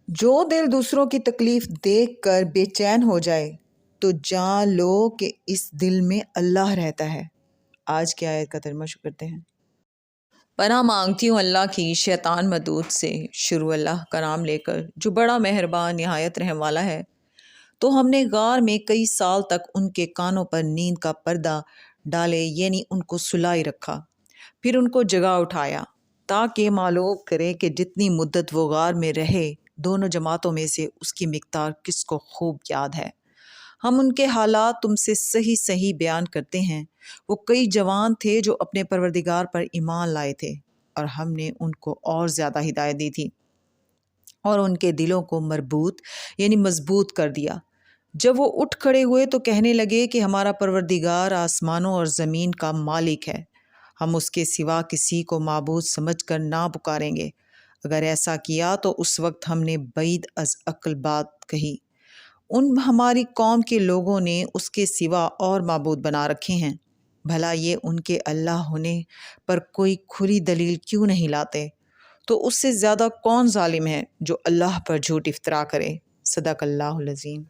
جو دل دوسروں کی تکلیف دیکھ کر بے چین ہو جائے تو جان لو کہ اس دل میں اللہ رہتا ہے۔ آج کی آیت کا ترجمہ شروع کرتے ہیں۔ پناہ مانگتی ہوں اللہ کی شیطان مردود سے۔ شروع اللہ کا نام لے کر جو بڑا مہربان نہایت رحم والا ہے۔ تو ہم نے غار میں کئی سال تک ان کے کانوں پر نیند کا پردہ ڈالے، یعنی ان کو سلائی رکھا، پھر ان کو جگا اٹھایا تاکہ معلوم کرے کہ جتنی مدت وہ غار میں رہے دونوں جماعتوں میں سے اس کی مقدار کس کو خوب یاد ہے۔ ہم ان کے حالات تم سے صحیح صحیح بیان کرتے ہیں۔ وہ کئی جوان تھے جو اپنے پروردگار پر ایمان لائے تھے، اور ہم نے ان کو اور زیادہ ہدایت دی تھی اور ان کے دلوں کو مربوط یعنی مضبوط کر دیا۔ جب وہ اٹھ کھڑے ہوئے تو کہنے لگے کہ ہمارا پروردگار آسمانوں اور زمین کا مالک ہے، ہم اس کے سوا کسی کو معبود سمجھ کر نہ پکاریں گے۔ اگر ایسا کیا تو اس وقت ہم نے بعید از عقل بات کہی۔ ہماری قوم کے لوگوں نے اس کے سوا اور معبود بنا رکھے ہیں، بھلا یہ ان کے اللہ ہونے پر کوئی کھری دلیل کیوں نہیں لاتے؟ تو اس سے زیادہ کون ظالم ہے جو اللہ پر جھوٹ افطرا کرے؟ صدق اللہ العظیم۔